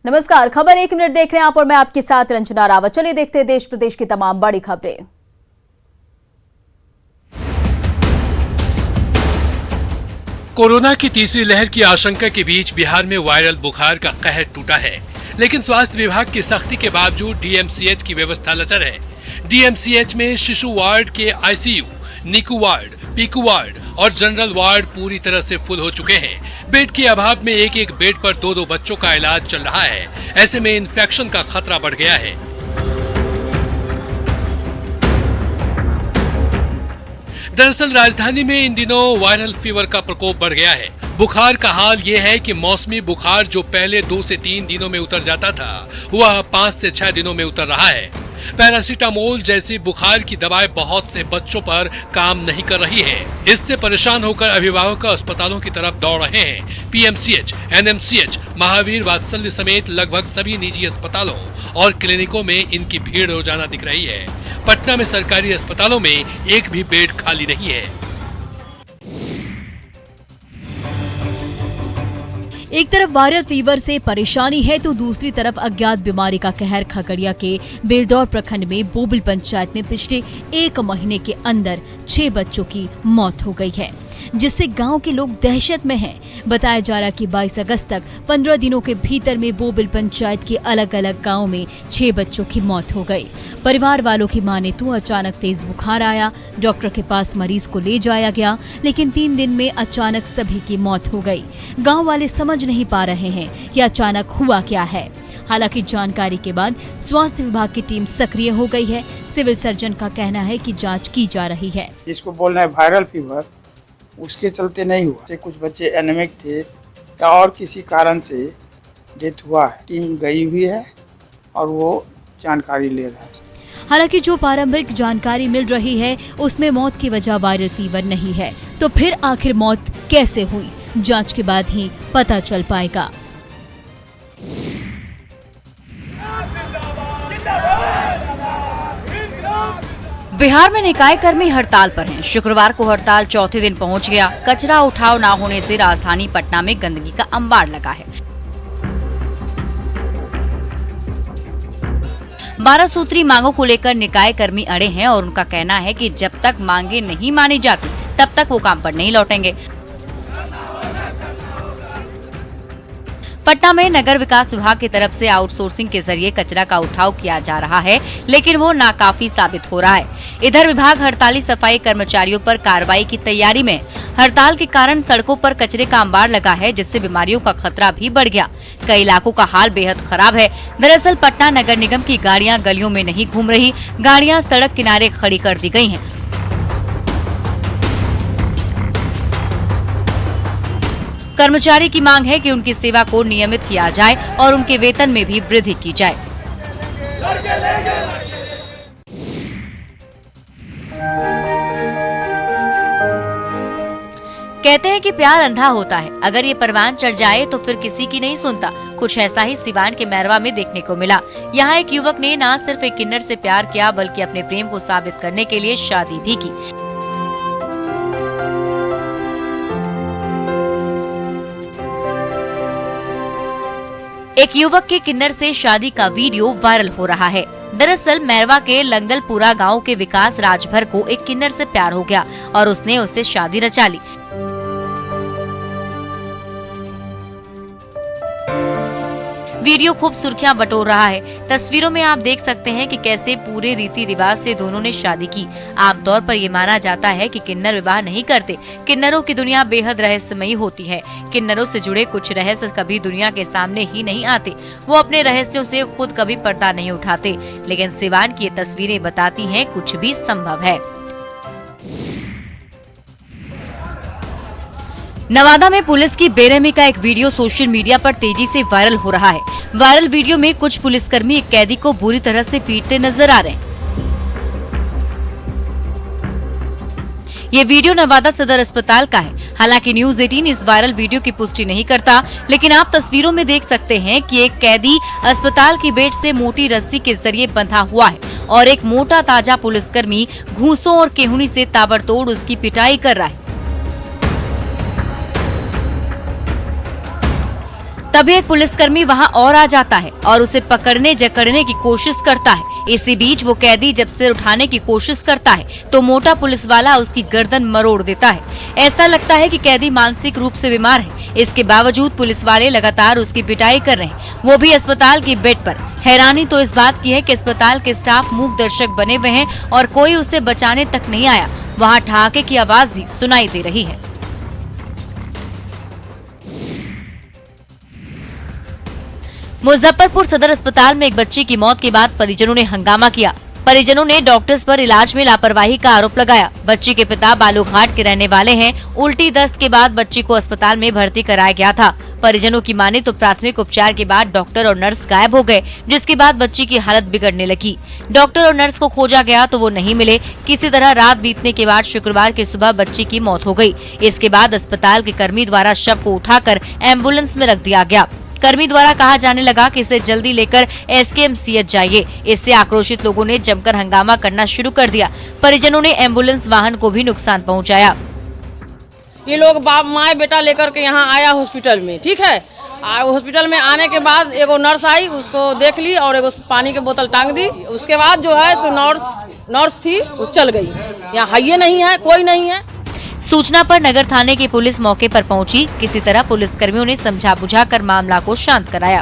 नमस्कार, खबर 1 मिनट देख रहे हैं आप और मैं आपके साथ रंजना रावत। चलिए देखते हैं देश प्रदेश की तमाम बड़ी खबरें। कोरोना की तीसरी लहर की आशंका के बीच बिहार में वायरल बुखार का कहर टूटा है, लेकिन स्वास्थ्य विभाग की सख्ती के बावजूद डीएमसीएच की व्यवस्था लचर है। डीएमसीएच में शिशु वार्ड के आईसीयू, निकू वार्ड, पीकू वार्ड और जनरल वार्ड पूरी तरह से फुल हो चुके हैं। बेड के अभाव में एक एक बेड पर दो बच्चों का इलाज चल रहा है। ऐसे में इन्फेक्शन का खतरा बढ़ गया है। दरअसल राजधानी में इन दिनों वायरल फीवर का प्रकोप बढ़ गया है। बुखार का हाल ये है कि मौसमी बुखार जो पहले 2 से 3 दिनों में उतर जाता था, वह 5 से 6 दिनों में उतर रहा है। पैरासीटामोल जैसी बुखार की दवाएं बहुत से बच्चों पर काम नहीं कर रही है। इससे परेशान होकर अभिभावक अस्पतालों की तरफ दौड़ रहे हैं। पीएमसीएच, एनएमसीएच, महावीर वात्सल्य समेत लगभग सभी निजी अस्पतालों और क्लिनिकों में इनकी भीड़ रोजाना दिख रही है। पटना में सरकारी अस्पतालों में एक भी बेड खाली नहीं है। एक तरफ वायरल फीवर से परेशानी है तो दूसरी तरफ अज्ञात बीमारी का कहर। खगड़िया के बेलदौर प्रखंड में बोबिल पंचायत में पिछले 1 महीने के अंदर 6 बच्चों की मौत हो गई है, जिससे गांव के लोग दहशत में हैं। बताया जा रहा कि 22 अगस्त तक 15 दिनों के भीतर में बोबिल पंचायत के अलग अलग गांव में 6 बच्चों की मौत हो गई। परिवार वालों की माने तो अचानक तेज बुखार आया, डॉक्टर के पास मरीज को ले जाया गया, लेकिन 3 दिन में अचानक सभी की मौत हो गई। गांव वाले समझ नहीं पा रहे हैं कि अचानक हुआ क्या है। हालांकि जानकारी के बाद स्वास्थ्य विभाग की टीम सक्रिय हो गई है। सिविल सर्जन का कहना है कि जांच की जा रही है। जिसको बोलना है वायरल फीवर, उसके चलते नहीं हुआ। कुछ बच्चे एनेमिक थे या और किसी कारण से डेथ हुआ है। टीम गई हुई है और वो जानकारी ले रहा है। हालांकि जो पारंपरिक जानकारी मिल रही है उसमें मौत की वजह वायरल फीवर नहीं है, तो फिर आखिर मौत कैसे हुई, जांच के बाद ही पता चल पाएगा। बिहार में निकाय कर्मी हड़ताल पर हैं। शुक्रवार को हड़ताल चौथे दिन पहुंच गया। कचरा उठाव न होने से राजधानी पटना में गंदगी का अंबार लगा है। 12 सूत्री मांगों को लेकर निकाय कर्मी अड़े हैं और उनका कहना है कि जब तक मांगे नहीं मानी जाती तब तक वो काम पर नहीं लौटेंगे। पटना में नगर विकास विभाग की तरफ से आउटसोर्सिंग के जरिए कचरा का उठाव किया जा रहा है, लेकिन वो नाकाफी साबित हो रहा है। इधर विभाग हड़ताली सफाई कर्मचारियों पर कार्रवाई की तैयारी में। हड़ताल के कारण सड़कों पर कचरे का अंबार लगा है, जिससे बीमारियों का खतरा भी बढ़ गया। कई इलाकों का हाल बेहद खराब है। दरअसल पटना नगर निगम की गाड़ियां गलियों में नहीं घूम रही, गाड़ियां सड़क किनारे खड़ी कर दी गई हैं। कर्मचारी की मांग है कि उनकी सेवा को नियमित किया जाए और उनके वेतन में भी वृद्धि की जाए। कहते हैं कि प्यार अंधा होता है, अगर ये परवान चढ़ जाए तो फिर किसी की नहीं सुनता। कुछ ऐसा ही सिवान के मैरवा में देखने को मिला। यहाँ एक युवक ने न सिर्फ एक किन्नर से प्यार किया, बल्कि अपने प्रेम को साबित करने के लिए शादी भी की। एक युवक के किन्नर से शादी का वीडियो वायरल हो रहा है। दरअसल मैरवा के लंगलपुरा गांव के विकास राजभर को एक किन्नर से प्यार हो गया और उसने उससे शादी रचा ली। वीडियो खूब सुर्खियां बटोर रहा है। तस्वीरों में आप देख सकते हैं कि कैसे पूरे रीति रिवाज से दोनों ने शादी की। आमतौर पर ये माना जाता है कि किन्नर विवाह नहीं करते। किन्नरों की दुनिया बेहद रहस्यमयी होती है। किन्नरों से जुड़े कुछ रहस्य कभी दुनिया के सामने ही नहीं आते। वो अपने रहस्यों से खुद कभी पर्दा नहीं उठाते, लेकिन सिवान की ये तस्वीरें बताती हैं कुछ भी संभव है। नवादा में पुलिस की बेरहमी का एक वीडियो सोशल मीडिया पर तेजी से वायरल हो रहा है। वायरल वीडियो में कुछ पुलिसकर्मी एक कैदी को बुरी तरह से पीटते नजर आ रहे हैं। ये वीडियो नवादा सदर अस्पताल का है। हालांकि न्यूज 18 इस वायरल वीडियो की पुष्टि नहीं करता, लेकिन आप तस्वीरों में देख सकते हैं कि एक कैदी अस्पताल की बेड से मोटी रस्सी के जरिए बंधा हुआ है और एक मोटा ताजा पुलिसकर्मी घूंसों और केहुनी से ताबड़तोड़ उसकी पिटाई कर रहा है। तभी एक पुलिसकर्मी वहां और आ जाता है और उसे पकड़ने जकड़ने की कोशिश करता है। इसी बीच वो कैदी जब सिर उठाने की कोशिश करता है तो मोटा पुलिस वाला उसकी गर्दन मरोड़ देता है। ऐसा लगता है कि कैदी मानसिक रूप से बीमार है। इसके बावजूद पुलिस वाले लगातार उसकी पिटाई कर रहे हैं, वो भी अस्पताल की बेड पर। हैरानी तो इस बात की है कि अस्पताल के स्टाफ मूक दर्शक बने हुए हैं और कोई उसे बचाने तक नहीं आया। वहाँ ठहाके की आवाज भी सुनाई दे रही है। मुजफ्फरपुर सदर अस्पताल में एक बच्चे की मौत के बाद परिजनों ने हंगामा किया। परिजनों ने डॉक्टर्स पर इलाज में लापरवाही का आरोप लगाया। बच्ची के पिता बालूघाट के रहने वाले हैं। उल्टी दस्त के बाद बच्ची को अस्पताल में भर्ती कराया गया था। परिजनों की माने तो प्राथमिक उपचार के बाद डॉक्टर और नर्स गायब हो गए, जिसके बाद बच्ची की हालत बिगड़ने लगी। डॉक्टर और नर्स को खोजा गया तो वो नहीं मिले। किसी तरह रात बीतने के बाद शुक्रवार की सुबह बच्ची की मौत हो गई। इसके बाद अस्पताल के कर्मी द्वारा शव को उठाकर एम्बुलेंस में रख दिया गया। कर्मी द्वारा कहा जाने लगा कि इसे जल्दी लेकर SKMCH जाइए। इससे आक्रोशित लोगों ने जमकर हंगामा करना शुरू कर दिया। परिजनों ने एम्बुलेंस वाहन को भी नुकसान पहुंचाया। ये लोग बाप माए बेटा लेकर के यहाँ आया हॉस्पिटल में, ठीक है। हॉस्पिटल में आने के बाद एगो नर्स आई, उसको देख ली और एगो पानी की बोतल टांग दी। उसके बाद जो है सो नर्स थी वो चल गई। यहाँ हाइये नहीं है, कोई नहीं है। सूचना पर नगर थाने की पुलिस मौके पर पहुंची। किसी तरह पुलिस कर्मियों ने समझा बुझाकर मामला को शांत कराया।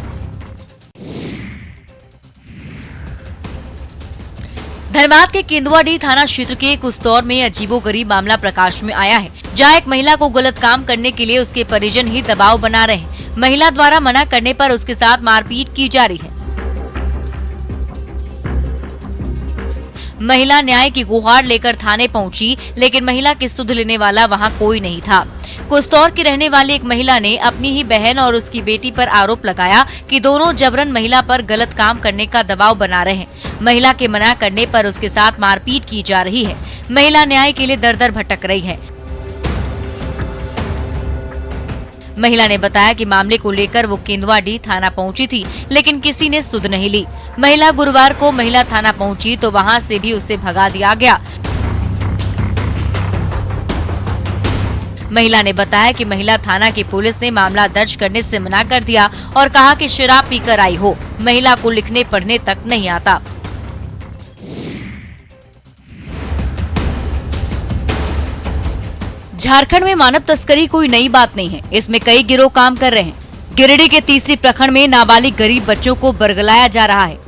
धनबाद के केंदुआडीह थाना क्षेत्र के कुस्तौर में अजीबोगरीब मामला प्रकाश में आया है, जहां एक महिला को गलत काम करने के लिए उसके परिजन ही दबाव बना रहे हैं। महिला द्वारा मना करने पर उसके साथ मारपीट की जा रही है। महिला न्याय की गुहार लेकर थाने पहुंची, लेकिन महिला की सुध लेने वाला वहां कोई नहीं था। कुस्तौर की रहने वाली एक महिला ने अपनी ही बहन और उसकी बेटी पर आरोप लगाया कि दोनों जबरन महिला पर गलत काम करने का दबाव बना रहे हैं। महिला के मना करने पर उसके साथ मारपीट की जा रही है। महिला न्याय के लिए दर दर भटक रही है। महिला ने बताया कि मामले को लेकर वो केंदुआडीह थाना पहुंची थी, लेकिन किसी ने सुध नहीं ली। महिला गुरुवार को महिला थाना पहुंची तो वहां से भी उसे भगा दिया गया। महिला ने बताया कि महिला थाना की पुलिस ने मामला दर्ज करने से मना कर दिया और कहा कि शराब पीकर आई हो। महिला को लिखने पढ़ने तक नहीं आता। झारखंड में मानव तस्करी कोई नई बात नहीं है। इसमें कई गिरोह काम कर रहे हैं। गिरिडीह के तीसरी प्रखंड में नाबालिग गरीब बच्चों को बरगलाया जा रहा है।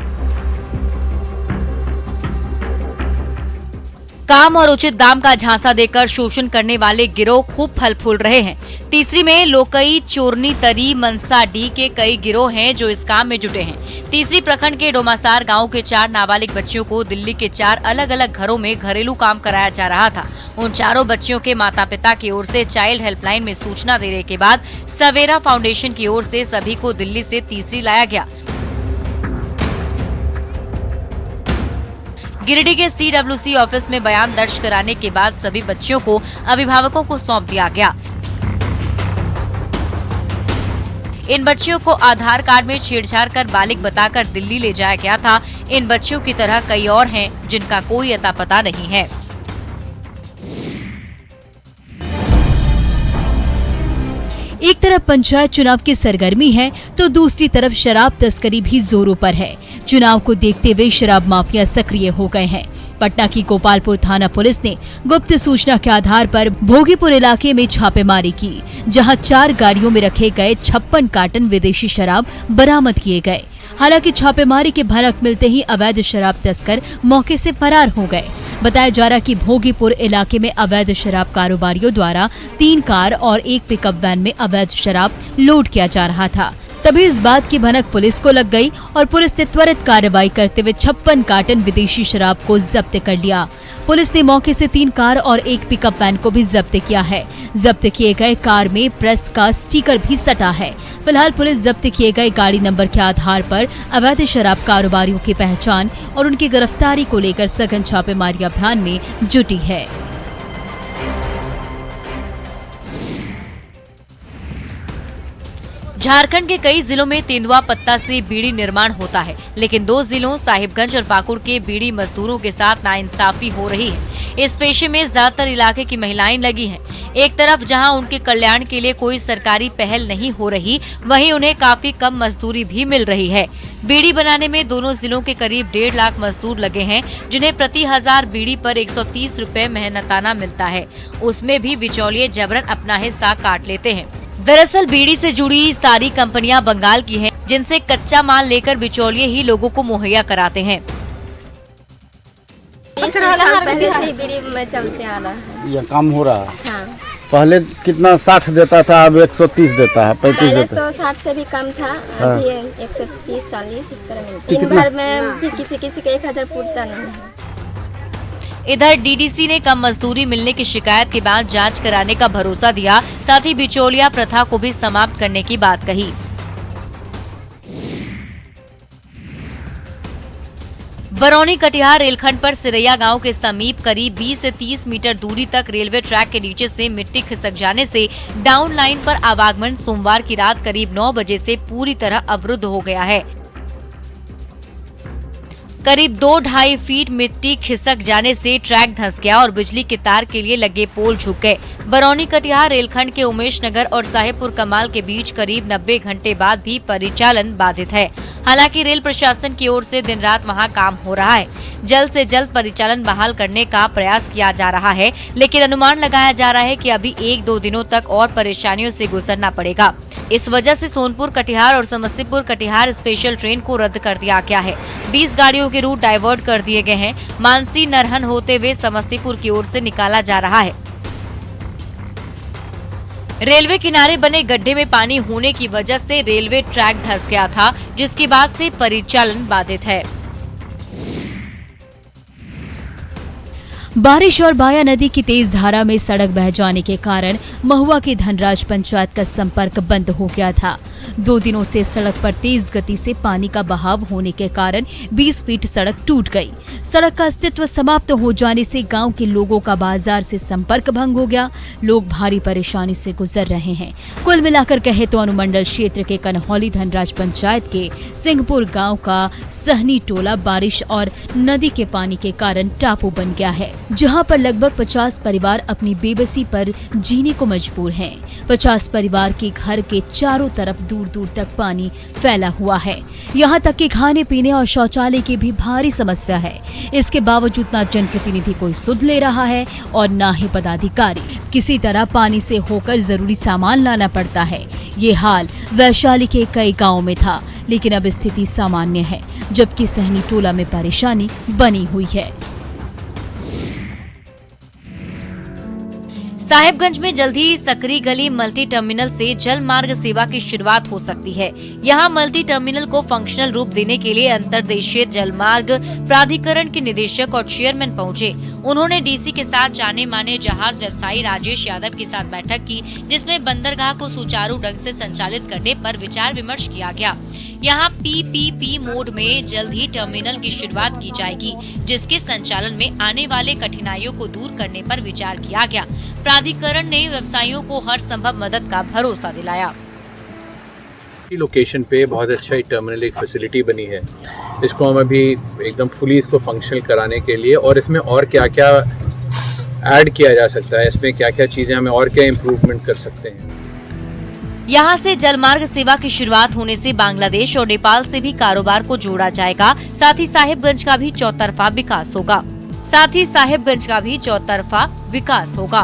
काम और उचित दाम का झांसा देकर शोषण करने वाले गिरोह खूब फल फूल रहे हैं। तीसरी में लोकई, चोरनी, तरी, मनसाडीह के कई गिरोह हैं जो इस काम में जुटे हैं। तीसरी प्रखंड के डोमासार गांव के 4 नाबालिग बच्चियों को दिल्ली के 4 अलग अलग घरों में घरेलू काम कराया जा रहा था। उन चारों बच्चियों के माता पिता की ओर से चाइल्ड हेल्पलाइन में सूचना देने के बाद सवेरा फाउंडेशन की ओर से सभी को दिल्ली से तीसरी लाया गया। गिरिडीह के CWC ऑफिस में बयान दर्ज कराने के बाद सभी बच्चियों को अभिभावकों को सौंप दिया गया। इन बच्चियों को आधार कार्ड में छेड़छाड़ कर बालिग बताकर दिल्ली ले जाया गया था। इन बच्चियों की तरह कई और हैं जिनका कोई अता पता नहीं है। एक तरफ पंचायत चुनाव की सरगर्मी है तो दूसरी तरफ शराब तस्करी भी जोरों पर है। चुनाव को देखते हुए शराब माफिया सक्रिय हो गए हैं। पटना की गोपालपुर थाना पुलिस ने गुप्त सूचना के आधार पर भोगीपुर इलाके में छापेमारी की, जहां 4 गाड़ियों में रखे गए 56 कार्टन विदेशी शराब बरामद किए गए। हालांकि छापेमारी के भनक मिलते ही अवैध शराब तस्कर मौके से फरार हो गए। बताया जा रहा कि भोगीपुर इलाके में अवैध शराब कारोबारियों द्वारा 3 कार और 1 पिकअप वैन में अवैध शराब लोड किया जा रहा था। तभी इस बात की भनक पुलिस को लग गई और पुलिस ने त्वरित कार्रवाई करते हुए 56 कार्टन विदेशी शराब को जब्त कर लिया। पुलिस ने मौके से 3 कार और 1 पिकअप वैन को भी जब्त किया है। जब्त किए गए कार में प्रेस का स्टिकर भी सटा है। फिलहाल पुलिस जब्त किए गए गाड़ी नंबर के आधार पर अवैध शराब कारोबारियों की पहचान और उनकी गिरफ्तारी को लेकर सघन छापेमारी अभियान में जुटी है। झारखंड के कई जिलों में तेंदुआ पत्ता से बीड़ी निर्माण होता है, लेकिन 2 जिलों साहिबगंज और पाकुड़ के बीड़ी मजदूरों के साथ नाइंसाफी हो रही है। इस पेशे में ज्यादातर इलाके की महिलाएं लगी हैं। एक तरफ जहां उनके कल्याण के लिए कोई सरकारी पहल नहीं हो रही, वहीं उन्हें काफी कम मजदूरी भी मिल रही है। बीड़ी बनाने में दोनों जिलों के करीब 1.5 लाख मजदूर लगे हैं, जिन्हें प्रति 1000 बीड़ी पर 130 रुपए मेहनताना मिलता है। उसमें भी बिचौलिए जबरन अपना हिस्सा काट लेते हैं। दरअसल बीड़ी से जुड़ी सारी कंपनियां बंगाल की हैं, जिनसे कच्चा माल लेकर बिचौलिए ही लोगों को मुहैया कराते हैं। 20 साल पहले से ही बीड़ी में चलते आ रहा है। ये काम हो रहा है। हाँ। पहले कितना 60 देता था, अब 130 देता है, 35 पहले देता है। तो 60 से भी कम था, अभी 130-40 इस तरह मिलता है। दिन भर में भी किसी के 1000 पूरता नहीं है। इधर डीडीसी ने कम मजदूरी मिलने की शिकायत के बाद जांच कराने का भरोसा दिया, साथ ही बिचौलिया प्रथा को भी समाप्त करने की बात कही। बरौनी कटिहार रेलखंड पर सिरैया गांव के समीप करीब 20 से 30 मीटर दूरी तक रेलवे ट्रैक के नीचे से मिट्टी खिसक जाने से डाउन लाइन पर आवागमन सोमवार की रात करीब 9 बजे से पूरी तरह अवरुद्ध हो गया है। करीब 2-2.5 फीट मिट्टी खिसक जाने से ट्रैक धंस गया और बिजली के तार के लिए लगे पोल झुक गए। बरौनी कटिहार रेलखंड के उमेश नगर और साहेबपुर कमाल के बीच करीब 90 घंटे बाद भी परिचालन बाधित है। हालांकि रेल प्रशासन की ओर से दिन रात वहां काम हो रहा है। जल्द से जल्द परिचालन बहाल करने का प्रयास किया जा रहा है, लेकिन अनुमान लगाया जा रहा है कि अभी 1-2 दिनों तक और परेशानियों से गुजरना पड़ेगा। इस वजह से सोनपुर कटिहार और समस्तीपुर कटिहार स्पेशल ट्रेन को रद्द कर दिया गया है। 20 गाड़ियों के रूट डाइवर्ट कर दिए गए हैं। मानसी नरहन होते हुए समस्तीपुर की ओर से निकाला जा रहा है। रेलवे किनारे बने गड्ढे में पानी होने की वजह से रेलवे ट्रैक धंस गया था, जिसके बाद से परिचालन बाधित है। बारिश और बाया नदी की तेज धारा में सड़क बह जाने के कारण महुआ की धनराज पंचायत का संपर्क बंद हो गया था। 2 दिनों से सड़क पर तेज गति से पानी का बहाव होने के कारण 20 फीट सड़क टूट गई। सड़क का अस्तित्व समाप्त हो जाने से गांव के लोगों का बाजार से संपर्क भंग हो गया। लोग भारी परेशानी से गुजर रहे हैं। कुल मिलाकर कहे तो अनुमंडल क्षेत्र के कन्हौली धनराज पंचायत के सिंहपुर गाँव का सहनी टोला बारिश और नदी के पानी के कारण टापू बन गया है, जहां पर लगभग 50 परिवार अपनी बेबसी पर जीने को मजबूर हैं। 50 परिवार के घर के चारों तरफ दूर दूर तक पानी फैला हुआ है। यहां तक कि खाने पीने और शौचालय की भी भारी समस्या है। इसके बावजूद न जनप्रतिनिधि कोई सुध ले रहा है और न ही पदाधिकारी। किसी तरह पानी से होकर जरूरी सामान लाना पड़ता है। ये हाल वैशाली के कई गाँव में था, लेकिन अब स्थिति सामान्य है, जबकि सहनी टोला में परेशानी बनी हुई है। साहिबगंज में जल्द ही सकरी गली मल्टी टर्मिनल से जल मार्ग सेवा की शुरुआत हो सकती है। यहां मल्टी टर्मिनल को फंक्शनल रूप देने के लिए अंतर्देशीय जल मार्ग प्राधिकरण के निदेशक और चेयरमैन पहुंचे। उन्होंने डीसी के साथ जाने माने जहाज व्यवसायी राजेश यादव के साथ बैठक की, जिसमें बंदरगाह को सुचारू ढंग से संचालित करने पर विचार विमर्श किया गया। यहाँ PPP मोड में जल्द ही टर्मिनल की शुरुआत की जाएगी, जिसके संचालन में आने वाले कठिनाइयों को दूर करने पर विचार किया गया। प्राधिकरण ने व्यवसायियों को हर संभव मदद का भरोसा दिलाया। लोकेशन पे बहुत अच्छा टर्मिनल एक फैसिलिटी बनी है। इसको हम अभी एकदम फुली इसको फंक्शनल कराने के लिए, और इसमें और क्या क्या ऐड किया जा सकता है, इसमें क्या क्या चीजें हमें और क्या इम्प्रूवमेंट कर सकते हैं। यहाँ से जलमार्ग सेवा की शुरुआत होने से बांग्लादेश और नेपाल से भी कारोबार को जोड़ा जाएगा। साथ ही साहिबगंज का भी चौतरफा विकास होगा।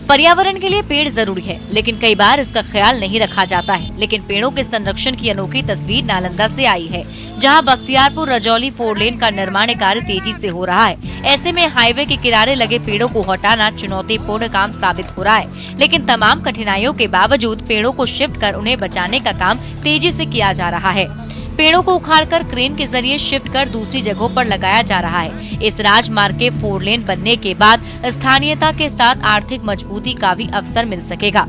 पर्यावरण के लिए पेड़ जरूरी है, लेकिन कई बार इसका ख्याल नहीं रखा जाता है। लेकिन पेड़ों के संरक्षण की अनोखी तस्वीर नालंदा से आई है, जहां बख्तियारपुर रजौली 4 लेन का निर्माण कार्य तेजी से हो रहा है। ऐसे में हाईवे के किनारे लगे पेड़ों को हटाना चुनौतीपूर्ण काम साबित हो रहा है, लेकिन तमाम कठिनाइयों के बावजूद पेड़ों को शिफ्ट कर उन्हें बचाने का काम तेजी से किया जा रहा है। पेड़ों को उखाड़कर क्रेन के जरिए शिफ्ट कर दूसरी जगहों पर लगाया जा रहा है। इस राजमार्ग के 4 लेन बनने के बाद स्थानीयता के साथ आर्थिक मजबूती का भी अवसर मिल सकेगा।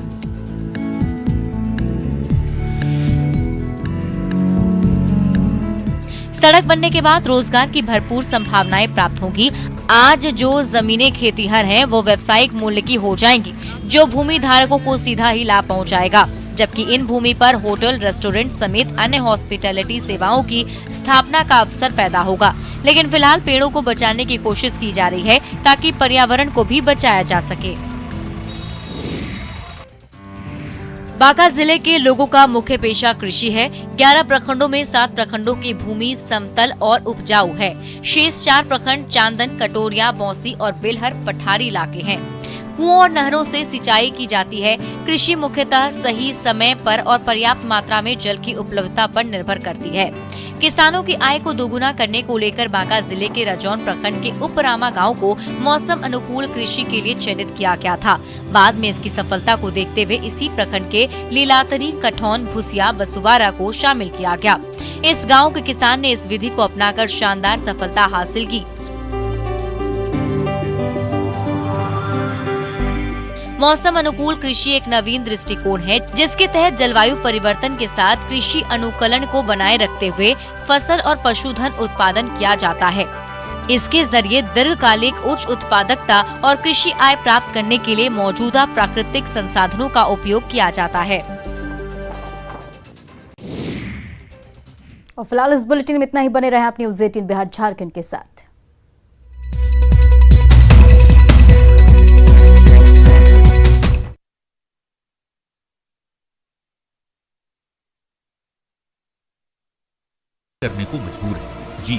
सड़क बनने के बाद रोजगार की भरपूर संभावनाएं प्राप्त होंगी। आज जो जमीनें खेतीहर हैं वो व्यावसायिक मूल्य की हो जाएंगी, जो भूमि धारकों को सीधा ही लाभ पहुंचाएगा, जबकि इन भूमि पर होटल, रेस्टोरेंट समेत अन्य हॉस्पिटैलिटी सेवाओं की स्थापना का अवसर पैदा होगा। लेकिन फिलहाल पेड़ों को बचाने की कोशिश की जा रही है ताकि पर्यावरण को भी बचाया जा सके। बांका जिले के लोगों का मुख्य पेशा कृषि है। 11 प्रखंडों में 7 प्रखंडों की भूमि समतल और उपजाऊ है। शेष 4 प्रखंड चांदन, कटोरिया, बौंसी और बेलहर पठारी इलाके हैं। कुओं और नहरों से सिंचाई की जाती है। कृषि मुख्यतः सही समय पर और पर्याप्त मात्रा में जल की उपलब्धता पर निर्भर करती है। किसानों की आय को दोगुना करने को लेकर बांका जिले के रजौन प्रखंड के उपरामा गांव को मौसम अनुकूल कृषि के लिए चयनित किया गया था। बाद में इसकी सफलता को देखते हुए इसी प्रखंड के लीलातरी, कठौन, भुसिया, बसुवारा को शामिल किया गया। इस गाँव के किसान ने इस विधि को अपनाकर शानदार सफलता हासिल की। मौसम अनुकूल कृषि एक नवीन दृष्टिकोण है, जिसके तहत जलवायु परिवर्तन के साथ कृषि अनुकूलन को बनाए रखते हुए फसल और पशुधन उत्पादन किया जाता है। इसके जरिए दीर्घकालिक उच्च उत्पादकता और कृषि आय प्राप्त करने के लिए मौजूदा प्राकृतिक संसाधनों का उपयोग किया जाता है। और फिलहाल इस बुलेटिन में इतना ही। बने रहे आप न्यूज़ 18 बिहार झारखंड के साथ। करने को मजबूर है। जी,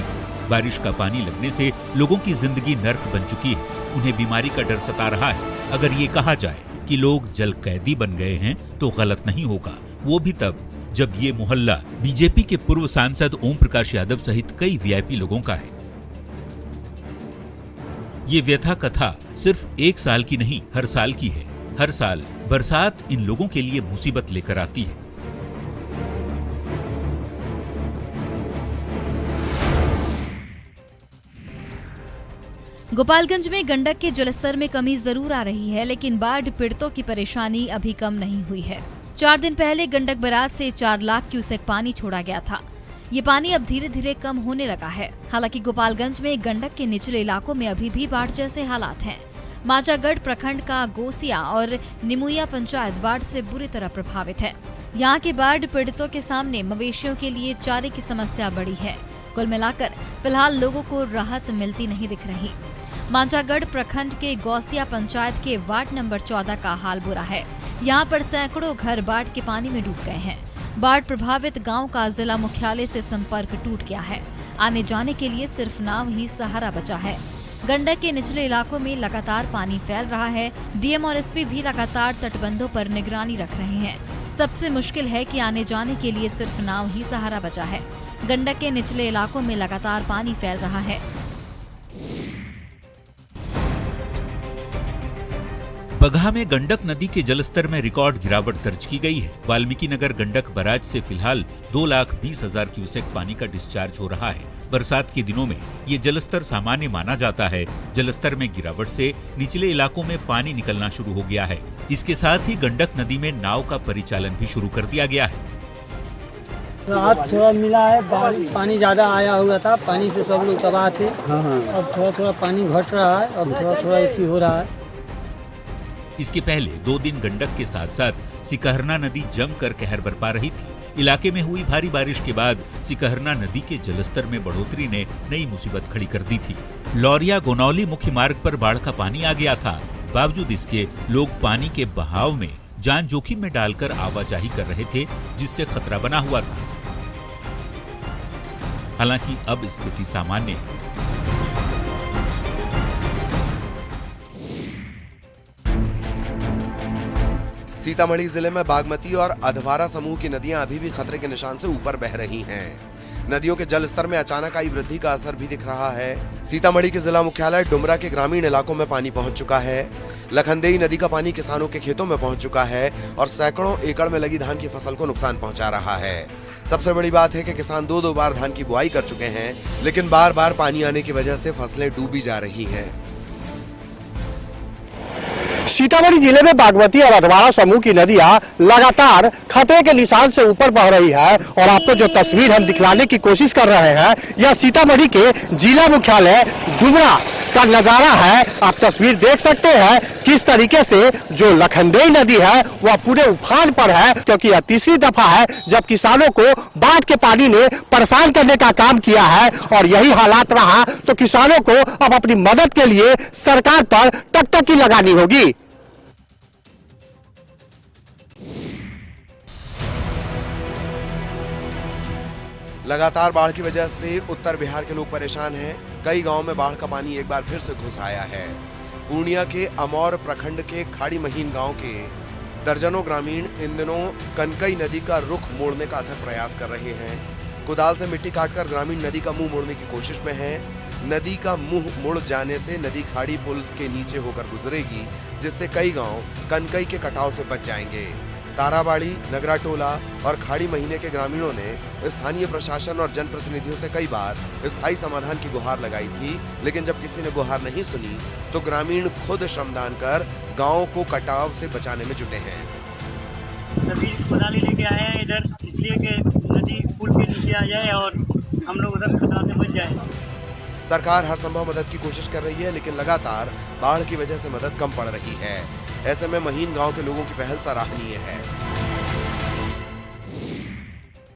बारिश का पानी लगने से लोगों की जिंदगी नर्क बन चुकी है। उन्हें बीमारी का डर सता रहा है। अगर ये कहा जाए कि लोग जल कैदी बन गए हैं तो गलत नहीं होगा। वो भी तब जब ये मोहल्ला बीजेपी के पूर्व सांसद ओम प्रकाश यादव सहित कई वीआईपी लोगों का है। ये व्यथा कथा सिर्फ 1 साल की नहीं, हर साल की है। हर साल बरसात इन लोगों के लिए मुसीबत लेकर आती है। गोपालगंज में गंडक के जलस्तर में कमी जरूर आ रही है, लेकिन बाढ़ पीड़ितों की परेशानी अभी कम नहीं हुई है। 4 दिन पहले गंडक बराज से 4 लाख क्यूसेक पानी छोड़ा गया था। ये पानी अब धीरे धीरे कम होने लगा है। हालांकि गोपालगंज में गंडक के निचले इलाकों में अभी भी बाढ़ जैसे हालात हैं। माचागढ़ प्रखंड का गोसिया और निमुया पंचायत बाढ़ से बुरी तरह प्रभावित है। यहाँ के बाढ़ पीड़ितों के सामने मवेशियों के लिए चारे की समस्या बड़ी है। कुल मिलाकर फिलहाल लोगों को राहत मिलती नहीं दिख रही। मांझागढ़ प्रखंड के गौसिया पंचायत के वार्ड नंबर 14 का हाल बुरा है। यहाँ पर सैकड़ों घर बाढ़ के पानी में डूब गए हैं। बाढ़ प्रभावित गांव का जिला मुख्यालय से संपर्क टूट गया है। आने जाने के लिए सिर्फ नाव ही सहारा बचा है। गंडक के निचले इलाकों में लगातार पानी फैल रहा है। डीएम और एसपी भी लगातार तटबंधों पर निगरानी रख रहे हैं। सबसे मुश्किल है कि आने जाने के लिए सिर्फ नाव ही सहारा बचा है। गंडक के निचले इलाकों में लगातार पानी फैल रहा है। बगहा में गंडक नदी के जलस्तर में रिकॉर्ड गिरावट दर्ज की गई है। वाल्मीकि नगर गंडक बराज से फिलहाल 2,20,000 क्यूसेक पानी का डिस्चार्ज हो रहा है। बरसात के दिनों में ये जलस्तर सामान्य माना जाता है। जलस्तर में गिरावट से निचले इलाकों में पानी निकलना शुरू हो गया है। इसके साथ ही गंडक नदी में नाव का परिचालन भी शुरू कर दिया गया है। राहत थोड़ा मिला है। पानी ज्यादा आया हुआ था, पानी से सब लोग तबाह थे। अब थोड़ा थोड़ा पानी घट रहा है, अब थोड़ा थोड़ा इसी हो रहा है। इसके पहले 2 दिन गंडक के साथ साथ सिकहरना नदी जमकर कहर बरपा रही थी। इलाके में हुई भारी बारिश के बाद सिकहरना नदी के जलस्तर में बढ़ोतरी ने नई मुसीबत खड़ी कर दी थी। लौरिया गोनौली मुख्य मार्ग पर बाढ़ का पानी आ गया था। बावजूद इसके लोग पानी के बहाव में जान जोखिम में डालकर आवाजाही कर रहे थे, जिससे खतरा बना हुआ था। हालांकि अब स्थिति सामान्य है। सीतामढ़ी जिले में बागमती और अधवारा समूह की नदियां अभी भी खतरे के निशान से ऊपर बह रही हैं। नदियों के जल स्तर में अचानक आई वृद्धि का असर भी दिख रहा है। सीतामढ़ी के जिला मुख्यालय डुमरा के ग्रामीण इलाकों में पानी पहुंच चुका है। लखनदेई नदी का पानी किसानों के खेतों में पहुंच चुका है और सैकड़ों एकड़ में लगी धान की फसल को नुकसान पहुंचा रहा है। सबसे बड़ी बात है कि किसान 2 बार धान की बुआई कर चुके हैं, लेकिन बार बार पानी आने की वजह से फसलें डूबी जा रही हैं। सीतामढ़ी जिले में बागमती और अधवारा समूह की नदियां लगातार खतरे के निशान से ऊपर बह रही है और आपको जो तस्वीर हम दिखलाने की कोशिश कर रहे हैं, यह सीतामढ़ी के जिला मुख्यालय डुमरा का नजारा है। आप तस्वीर देख सकते हैं किस तरीके से जो लखनदेई नदी है वह पूरे उफान पर है, क्योंकि यह तीसरी दफा है जब किसानों को बाढ़ के पानी ने परेशान करने का काम किया है। और यही हालात रहा तो किसानों को अब अपनी मदद के लिए सरकार पर टकटकी लगानी होगी। लगातार बाढ़ की वजह से उत्तर बिहार के लोग परेशान हैं। कई गांवों में बाढ़ का पानी एक बार फिर से घुस आया है। पूर्णिया के अमौर प्रखंड के खाड़ी महीन गांव के दर्जनों ग्रामीण इन दिनों कनकई नदी का रुख मोड़ने का अथक प्रयास कर रहे हैं। कुदाल से मिट्टी काटकर ग्रामीण नदी का मुंह मोड़ने की कोशिश में हैं। नदी का मुंह मुड़ जाने से नदी खाड़ी पुल के नीचे होकर गुजरेगी, जिससे कई गांव कनकई के कटाव से बच जाएंगे। ताराबाड़ी, नगरा टोला और खाड़ी महीने के ग्रामीणों ने स्थानीय प्रशासन और जनप्रतिनिधियों से कई बार स्थायी समाधान की गुहार लगाई थी, लेकिन जब किसी ने गुहार नहीं सुनी तो ग्रामीण खुद श्रमदान कर गांव को कटाव से बचाने में जुटे हैं। सभी खुदाली लेके आए हैं इधर, इसलिए कि नदी पुल के नीचे आ जाए और हम लोग उधर खतरा से बच जाए। सरकार हर संभव मदद की कोशिश कर रही है, लेकिन लगातार बाढ़ की वजह से मदद कम पड़ रही है। ऐसे में महीन गांव के लोगों की पहल सराहनीय है।